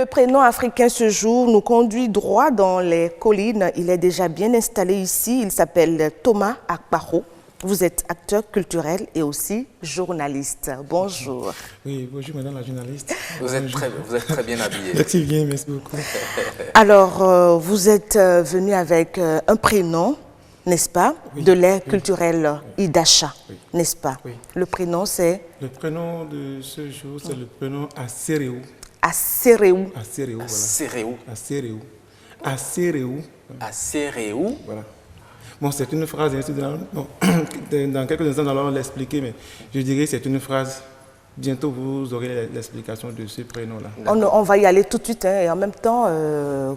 Le prénom africain ce jour nous conduit droit dans les collines. Il est déjà bien installé ici. Il s'appelle Thomas Akparo. Vous êtes acteur culturel et aussi journaliste. Bonjour. Oui, bonjour madame la journaliste. Vous êtes très bien habillé. Merci bien, merci beaucoup. Alors, vous êtes venu avec un prénom, n'est-ce pas, oui, de l'ère culturelle Idacha, oui, n'est-ce pas? Oui. Le prénom c'est? Le prénom de ce jour, c'est le prénom Asereou. Asereou. Asereou, voilà. Asereou. Asereou. Asereou. Asereou. Voilà. Bon, c'est une phrase, dans quelques instants, nous allons l'expliquer, mais je dirais que c'est une phrase. Bientôt, vous aurez l'explication de ce prénom-là. On va y aller tout de suite, hein, et en même temps,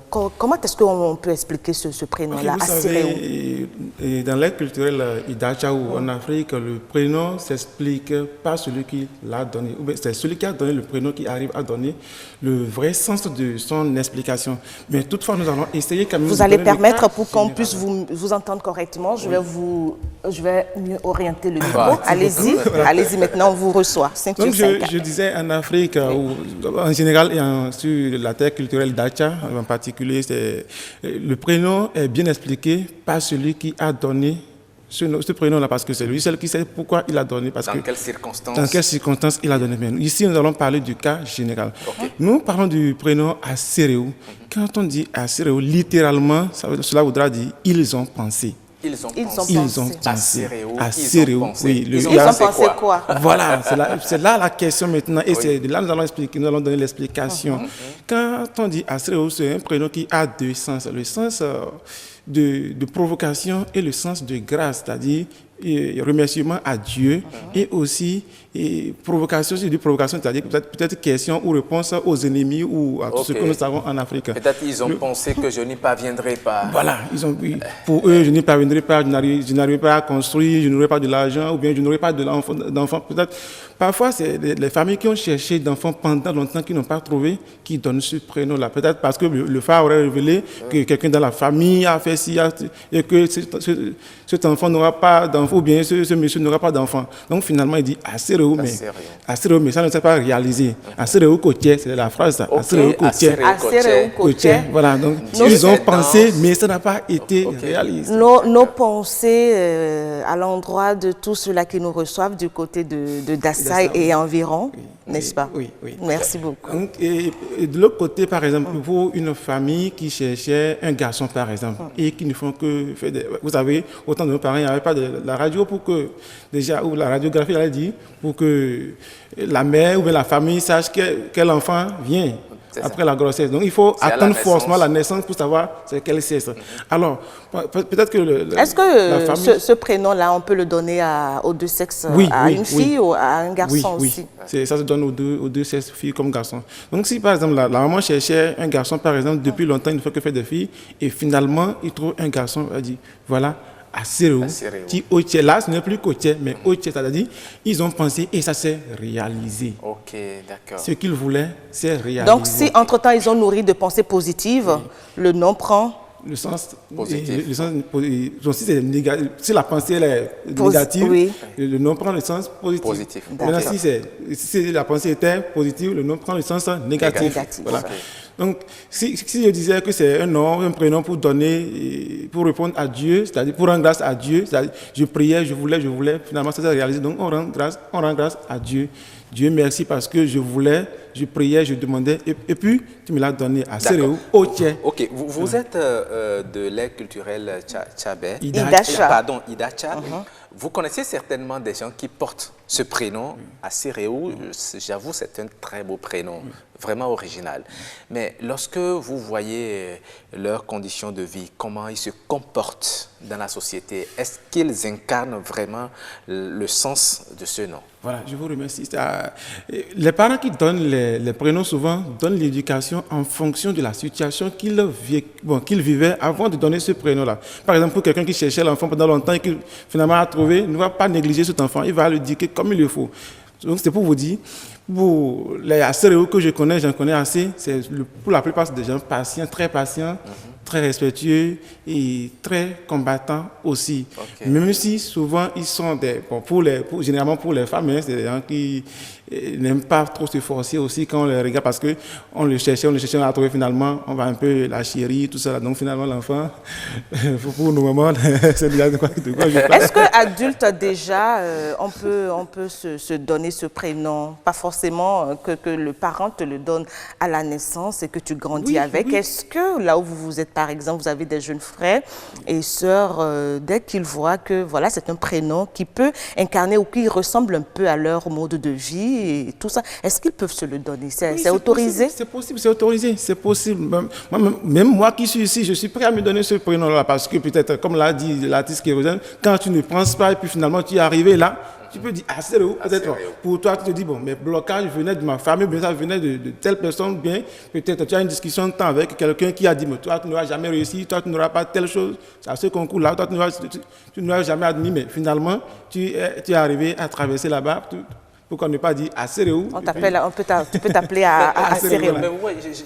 comment est-ce qu'on peut expliquer ce prénom-là, okay, vous savez, dans l'aide culturelle Idacha ou en Afrique, le prénom s'explique par celui qui l'a donné. C'est celui qui a donné le prénom qui arrive à donner le vrai sens de son explication. Mais toutefois, nous allons essayer quand même... Vous allez permettre, pour qu'on puisse vous entendre correctement, je vais mieux orienter le micro. Allez-y, allez-y, maintenant on vous reçoit. Donc je disais en Afrique, en général et sur la terre culturelle d'Acha en particulier, le prénom est bien expliqué par celui qui a donné ce prénom-là, parce que c'est lui seul qui sait pourquoi il a donné. Dans quelles circonstances? Dans quelles circonstances il a donné. Ici, nous allons parler du cas général. Okay. Nous parlons du prénom Asereou. Quand on dit Asereou, littéralement, cela voudra dire « ils ont pensé ». Ils ont pensé. Asereou, oui. Ils ont pensé quoi? Voilà, c'est là la question maintenant. Et c'est de là que nous allons expliquer, nous allons donner l'explication. Quand on dit Asereou, c'est un prénom qui a deux sens. Le sens de provocation et le sens de grâce, c'est-à-dire remerciement à Dieu, et aussi provocation, c'est-à-dire peut-être question ou réponse aux ennemis ou à tout ce que nous savons en Afrique. Peut-être ils ont pensé que je n'y parviendrai pas. Voilà, pour eux, je n'y parviendrai pas, je n'arriverai pas à construire, je n'aurai pas de l'argent, ou bien je n'aurai pas d'enfants. Peut-être, parfois, c'est les familles qui ont cherché d'enfants pendant longtemps, qui n'ont pas trouvé, qui donnent ce prénom-là. Peut-être parce que le phare aurait révélé que quelqu'un dans la famille a fait ci, et que cet enfant n'aura pas d'enfant, ou bien ce monsieur n'aura pas d'enfant. Donc finalement, il dit Asereou, mais ça ne s'est pas réalisé. Asereou Kotié, c'est la phrase. Asereou Kotié. Voilà, donc ils ont pensé, mais ça n'a pas été réalisé. Nos pensées à l'endroit de tous ceux-là qui nous reçoivent du côté de Dassai et environ, n'est-ce pas? Oui. Merci beaucoup. Donc, et de l'autre côté, par exemple, pour une famille qui cherchait un garçon, par exemple, et qui ne font que faire vous savez, autant de nos parents, il n'y avait pas de la radio pour que, déjà, ou la radiographie, elle a dit, pour que la mère ou la famille sache quel enfant vient après la grossesse. Donc, il faut attendre forcément la naissance pour savoir c'est quel sexe. Alors, peut-être que... Est-ce que famille... ce prénom-là, on peut le donner aux deux sexes, à une fille ou à un garçon aussi? Ça se donne aux deux sexes, filles comme garçons. Donc, si par exemple, la maman cherchait un garçon, par exemple, depuis longtemps, il ne fait que faire des filles, et finalement, il trouve un garçon, elle dit, voilà, Asereou, qui Otié, là, ce n'est plus Kotié, mais Otié, c'est-à-dire, ils ont pensé et ça s'est réalisé. Ok, d'accord. Ce qu'ils voulaient, c'est réalisé. Donc, si entre-temps, ils ont nourri de pensées positives, le nom prend... Le sens positif. Si la pensée est négative, le nom prend le sens positif. Maintenant, si la pensée était positive, le nom prend le sens négatif. Voilà. Okay. Donc, si je disais que c'est un nom, un prénom pour donner, pour répondre à Dieu, c'est-à-dire pour rendre grâce à Dieu, c'est-à-dire je priais, je voulais, finalement ça s'est réalisé. Donc, on rend grâce à Dieu. Dieu merci parce que je voulais, je priais, je demandais, et puis tu me l'as donné à Asereou, Otié. Ok, vous êtes de l'ère culturelle Tchabé. Idacha. Vous connaissez certainement des gens qui portent ce prénom, Asereou. J'avoue, c'est un très beau prénom, vraiment original. Mais lorsque vous voyez leurs conditions de vie, comment ils se comportent dans la société, est-ce qu'ils incarnent vraiment le sens de ce nom? Voilà, je vous remercie. Les parents qui donnent les prénoms souvent donnent l'éducation en fonction de la situation qu'ils vivaient avant de donner ce prénom-là. Par exemple, pour quelqu'un qui cherchait l'enfant pendant longtemps et qui finalement a trouvé, ne va pas négliger cet enfant, il va le dire comme il le faut. Donc c'est pour vous dire, Pour les Asséréos que je connais, j'en connais assez, pour la plupart, c'est des gens patients, très respectueux et très combattants aussi. Okay. Même si souvent ils sont généralement pour les femmes, c'est des gens qui n'aiment pas trop se forcer aussi quand on les regarde parce qu'on le cherchait, on l'a trouvé finalement, on va un peu la chérir, tout ça. Donc finalement l'enfant, pour nos mamans, c'est déjà de quoi je parle. Est-ce qu'adulte déjà, on peut se donner ce prénom, pas forcément que le parent te le donne à la naissance et que tu grandis avec. Oui. Est-ce que là où vous êtes par exemple, vous avez des jeunes frères et sœurs, dès qu'ils voient que voilà, c'est un prénom qui peut incarner ou qui ressemble un peu à leur mode de vie et tout ça, est-ce qu'ils peuvent se le donner? C'est autorisé? C'est possible, c'est autorisé, c'est possible. Même moi qui suis ici, je suis prêt à me donner ce prénom-là parce que peut-être, comme l'a dit l'artiste Kérosène, quand tu ne penses pas et puis finalement tu es arrivé là, tu peux dire, peut-être pour toi, tu te dis, bon, mes blocages venaient de ma famille, bien ça venait de telle personne, bien, peut-être tu as une discussion de temps avec quelqu'un qui a dit, mais toi, tu n'auras jamais réussi, toi, tu n'auras pas telle chose, à ce concours-là, toi, tu n'auras jamais admis, mais finalement, tu es arrivé à traverser là-bas, pourquoi ne pas dire Asséréo? Tu peux t'appeler Asséréo.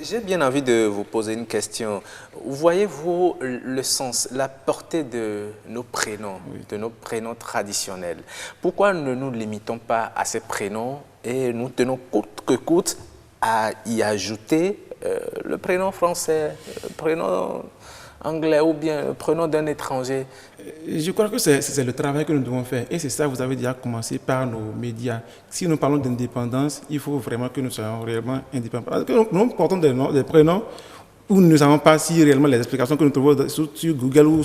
J'ai bien envie de vous poser une question. Voyez-vous le sens, la portée de nos prénoms, de nos prénoms traditionnels? Pourquoi ne nous limitons pas à ces prénoms et nous tenons coûte que coûte à y ajouter le prénom français, le prénom anglais ou bien le prénom d'un étranger? Je crois que c'est le travail que nous devons faire. Et c'est ça, vous avez déjà commencé par nos médias. Si nous parlons d'indépendance, il faut vraiment que nous soyons réellement indépendants. Parce que nous portons des prénoms où nous ne savons pas si réellement les explications que nous trouvons sur Google ou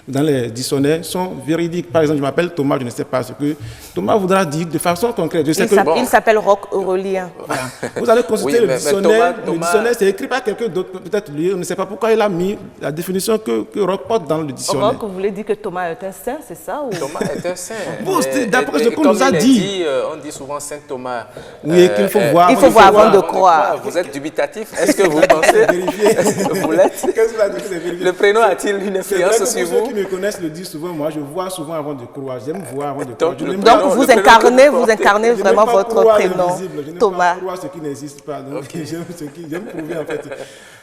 dans les dictionnaires sont véridiques. Par exemple, je m'appelle Thomas, je ne sais pas ce que Thomas voudra dire de façon concrète. Il s'appelle Roch Aurélien. Voilà. Vous allez consulter le dictionnaire. Le dictionnaire, c'est écrit par quelqu'un d'autre, peut-être lui. On ne sait pas pourquoi il a mis la définition que Roch porte dans le dictionnaire. Roch, vous voulez dire que Thomas est un saint, c'est ça ou... Thomas est un saint. Bon, d'après ce qu'on nous a dit. On dit souvent Saint Thomas. Oui, qu'il faut voir. Il faut voir avant de croire. Vous êtes dubitatif. Est-ce que vous pensez vous l'êtes? Le prénom a-t-il une influence sur vous? Ceux qui me connaissent le disent souvent, moi je vois souvent avant de croire, j'aime voir avant de croire. Donc vous incarnez vraiment votre prénom, Thomas. Je ne crois ce qui n'existe pas, donc j'aime prouver en fait.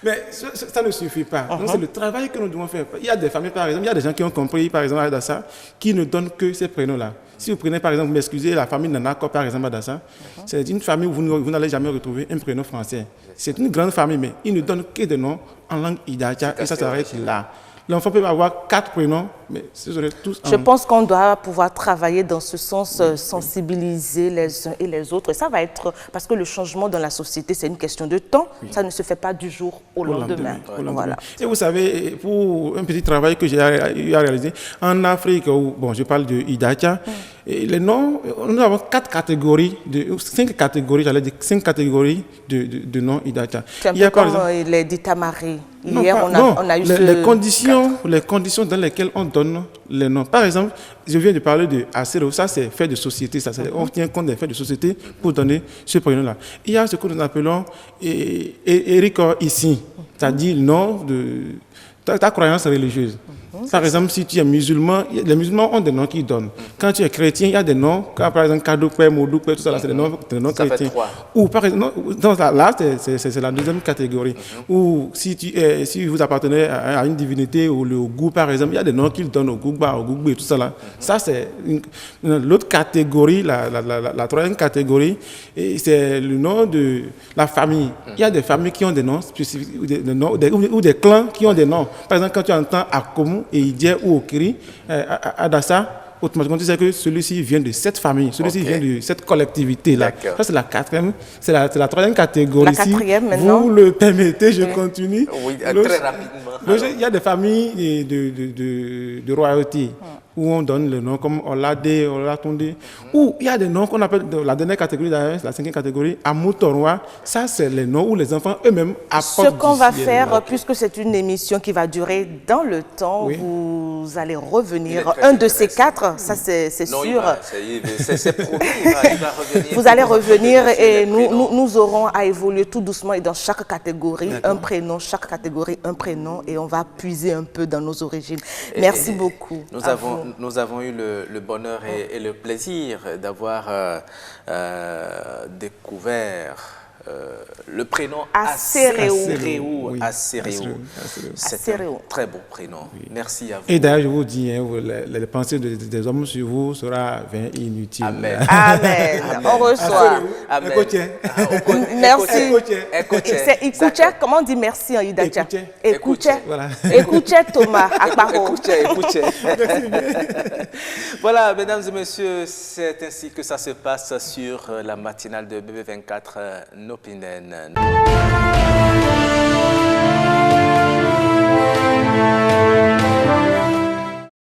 Mais ça ne suffit pas, donc c'est le travail que nous devons faire. Il y a des familles par exemple, il y a des gens qui ont compris par exemple à Dassa, qui ne donnent que ces prénoms-là. Si vous prenez par exemple, vous m'excusez, la famille Nanako par exemple à Dassa, c'est une famille où vous n'allez jamais retrouver un prénom français. C'est une grande famille, mais ils ne donnent que des noms en langue Idacha et ça s'arrête là. L'enfant peut avoir 4 prénoms, mais ce seraient tous Je pense qu'on doit pouvoir travailler dans ce sens, sensibiliser les uns et les autres. Et ça va être, parce que le changement dans la société, c'est une question de temps. Ça ne se fait pas du jour au lendemain. Voilà. Et vous savez, pour un petit travail que j'ai eu à réaliser, en Afrique, bon, je parle de Idacha, les noms, nous avons 5 catégories, j'allais dire 5 catégories de noms Idacha. C'est un peu comme les Ditamari. Hier, on a eu les conditions dans lesquelles on donne les noms. Par exemple, je viens de parler de Asséréo, ça c'est fait de société, on tient compte des faits de société pour donner ce prénom-là. Il y a ce que nous appelons Eric ici, c'est-à-dire le nom de ta croyance religieuse. Par exemple, si tu es musulman, les musulmans ont des noms qu'ils donnent. Quand tu es chrétien, il y a des noms, comme par exemple Kadoupe, Moudoupe, tout ça, c'est des noms chrétiens. Ou par exemple, là, c'est la deuxième catégorie. Ou si vous appartenez à une divinité ou le goût, par exemple, il y a des noms qu'ils donnent au Gougba, au Gougbe et tout ça là. Ça, c'est l'autre catégorie, la troisième catégorie, c'est le nom de la famille. Il y a des familles qui ont des noms spécifiques, ou des clans qui ont des noms. Par exemple, quand tu entends Akomu, et Idié ou Okiri, à Dassa, automatiquement tu sais que celui-ci vient de cette famille, celui-ci vient de cette collectivité-là. Ça c'est la quatrième, c'est la troisième catégorie. La quatrième maintenant. Vous le permettez, je continue. Oui, très rapidement. Il y a des familles de royauté où on donne le nom comme Olade, Olatonde, ou il y a des noms qu'on appelle, la dernière catégorie d'ailleurs, la cinquième catégorie, Amoutorwa, ça c'est les noms où les enfants eux-mêmes apportent. Ce qu'on va faire, puisque c'est une émission qui va durer dans le temps, vous allez revenir, un de ces 4, ça c'est sûr. C'est promis, il va revenir. Vous allez revenir et nous aurons à évoluer tout doucement et dans chaque catégorie, un prénom, chaque catégorie, un prénom, et on va puiser un peu dans nos origines. Merci beaucoup. Nous avons Nous avons eu le bonheur et le plaisir d'avoir découvert le prénom Asseréou. C'est un très beau prénom. Oui. Merci à vous. Et d'ailleurs, je vous dis, hein, les pensées des hommes sur vous sera inutile. Amen. Amen. On reçoit. Amen. Merci. C'est Écoutez. Comment on dit merci en Idacha? Écoutez. Voilà. Écoutez Thomas Akparo. Écoutez. Voilà, mesdames et messieurs, c'est ainsi que ça se passe sur la matinale de BB24 Nopinen.